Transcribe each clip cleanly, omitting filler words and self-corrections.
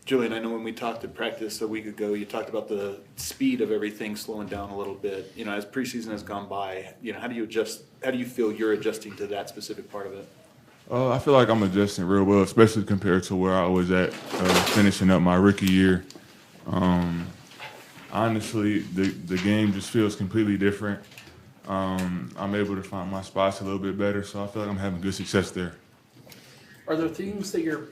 Julian, I know when we talked at practice a week ago, you talked about the speed of everything slowing down a little bit. As preseason has gone by, how do you adjust? How do you feel you're adjusting to that specific part of it? I feel like I'm adjusting real well, especially compared to where I was at finishing up my rookie year. Honestly, the game just feels completely different. I'm able to find my spots a little bit better, so I feel like I'm having good success there. Are there things that you're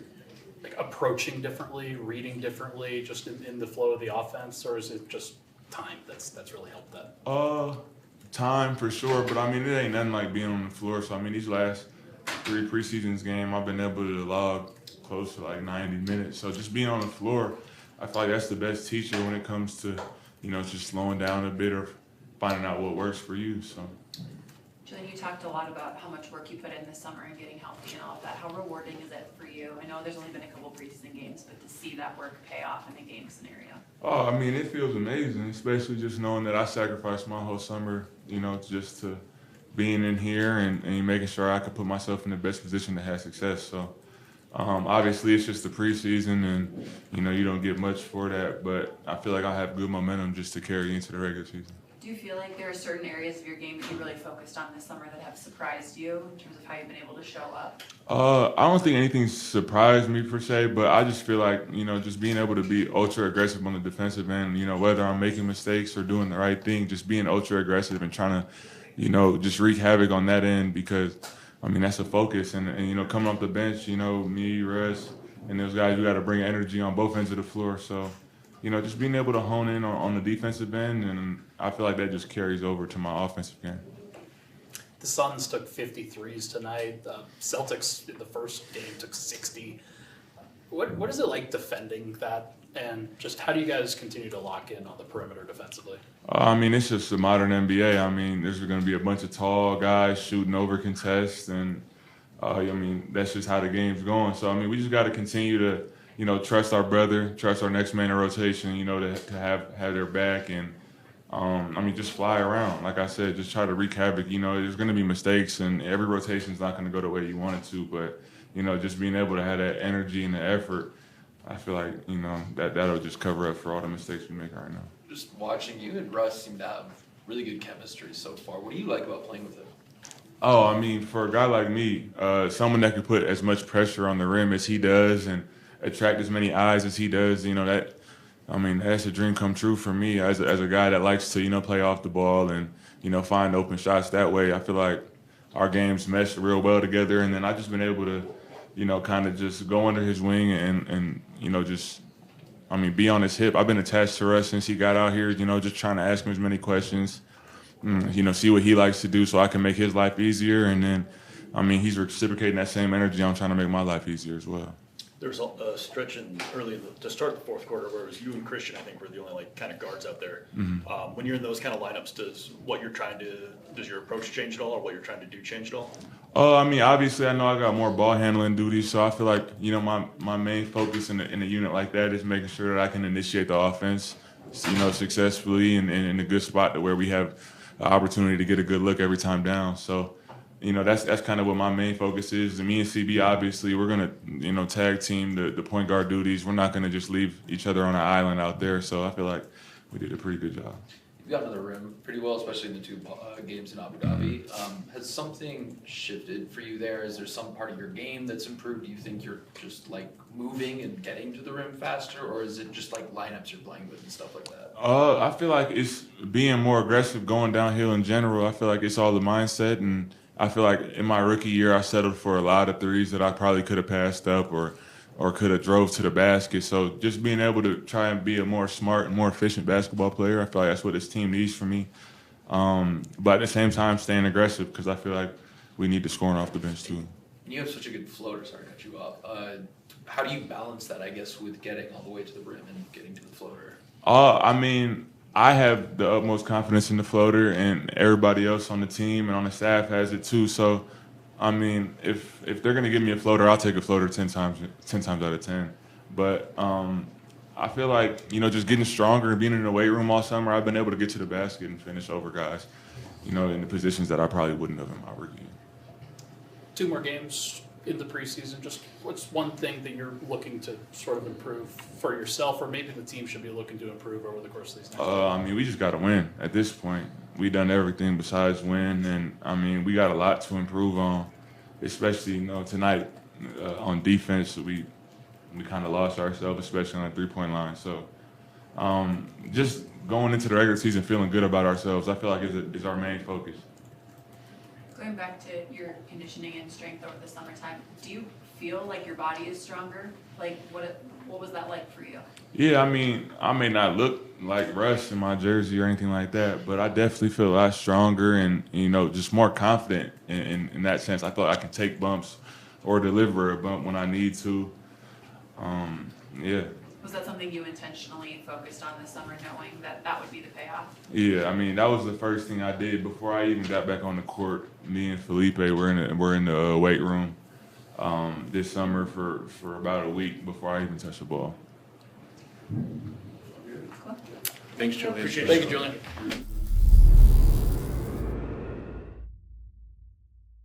approaching differently, reading differently, just in the flow of the offense, or is it just time that's really helped that? Time for sure, but it ain't nothing like being on the floor. So these last 3 preseasons game, I've been able to log close to like 90 minutes. So just being on the floor, I feel like that's the best teacher when it comes to, just slowing down a bit or finding out what works for you. So. Julian, you talked a lot about how much work you put in this summer and getting healthy and all of that. How rewarding is it for you? I know there's only been a couple preseason games, but to see that work pay off in a game scenario. Oh, it feels amazing, especially just knowing that I sacrificed my whole summer, just to being in here and making sure I could put myself in the best position to have success. So obviously it's just the preseason and, you don't get much for that, but I feel like I have good momentum just to carry into the regular season. Do you feel like there are certain areas of your game that you really focused on this summer that have surprised you in terms of how you've been able to show up? I don't think anything surprised me per se, but I just feel like, just being able to be ultra aggressive on the defensive end, whether I'm making mistakes or doing the right thing, just being ultra aggressive and trying to, just wreak havoc on that end because, that's a focus. And coming off the bench, me, Russ, and those guys, we got to bring energy on both ends of the floor. So, just being able to hone in on the defensive end, and I feel like that just carries over to my offensive game. The Suns took 53s tonight. Celtics in the first game took 60. What is it like defending that? And just how do you guys continue to lock in on the perimeter defensively? It's just a modern NBA. There's going to be a bunch of tall guys shooting over contests, and that's just how the game's going. So we just got to continue to trust our brother, trust our next man in rotation, to have their back and, just fly around. Like I said, just try to wreak havoc. There's going to be mistakes and every rotation is not going to go the way you want it to, but, just being able to have that energy and the effort, I feel like, that'll just cover up for all the mistakes we make right now. Just watching you and Russ seem to have really good chemistry so far. What do you like about playing with him? For a guy like me, someone that can put as much pressure on the rim as he does and attract as many eyes as he does, that's a dream come true for me as a guy that likes to, play off the ball and, find open shots that way. I feel like our games mesh real well together, and then I've just been able to, kind of just go under his wing and be on his hip. I've been attached to Russ since he got out here, just trying to ask him as many questions, see what he likes to do so I can make his life easier. And then, he's reciprocating that same energy. I'm trying to make my life easier as well. There was a stretch to start the fourth quarter where it was you and Christian, I think, were the only kind of guards out there. Mm-hmm. When you're in those kind of lineups, does your approach change at all, or what you're trying to do change at all? Obviously, I know I got more ball handling duties, so I feel like my main focus in a unit like that is making sure that I can initiate the offense, successfully and in a good spot to where we have an opportunity to get a good look every time down. So. That's kind of what my main focus is. And me and CB, obviously, we're going to, tag team the point guard duties. We're not going to just leave each other on an island out there. So I feel like we did a pretty good job. You've gotten to the rim pretty well, especially in the 2 games in Abu Dhabi. Has something shifted for you there? Is there some part of your game that's improved? Do you think you're just moving and getting to the rim faster, or is it just lineups you're playing with and stuff like that? I feel like it's being more aggressive going downhill in general. I feel like it's all the mindset, and I feel like in my rookie year, I settled for a lot of threes that I probably could have passed up or could have drove to the basket. So just being able to try and be a more smart and more efficient basketball player, I feel like that's what this team needs from me. But at the same time, staying aggressive because I feel like we need to scoring off the bench too. And you have such a good floater. Sorry to cut you off. How do you balance that, I guess, with getting all the way to the rim and getting to the floater? I have the utmost confidence in the floater, and everybody else on the team and on the staff has it too. So, if they're gonna give me a floater, I'll take a floater 10 times out of 10. But I feel like just getting stronger and being in the weight room all summer, I've been able to get to the basket and finish over guys, in the positions that I probably wouldn't have in my rookie year. 2 more games in the preseason? Just what's one thing that you're looking to sort of improve for yourself, or maybe the team should be looking to improve over the course of these next I mean, we just got to win at this point. We done everything besides win, and I mean, we got a lot to improve on, especially tonight on defense. We kind of lost ourselves, especially on the 3-point line. So just going into the regular season feeling good about ourselves, I feel like is our main focus. Going back to your conditioning and strength over the summertime, do you feel like your body is stronger? Like what was that like for you? Yeah, I mean, I may not look like Russ in my jersey or anything like that, but I definitely feel a lot stronger and, just more confident in that sense. I thought I can take bumps or deliver a bump when I need to. Yeah. Was that something you intentionally focused on this summer, knowing that would be the payoff? Yeah, I mean, that was the first thing I did before I even got back on the court. Me and Felipe were in the weight room this summer for about a week before I even touched the ball. Thanks, Julian. Appreciate it. Thank you, Julian.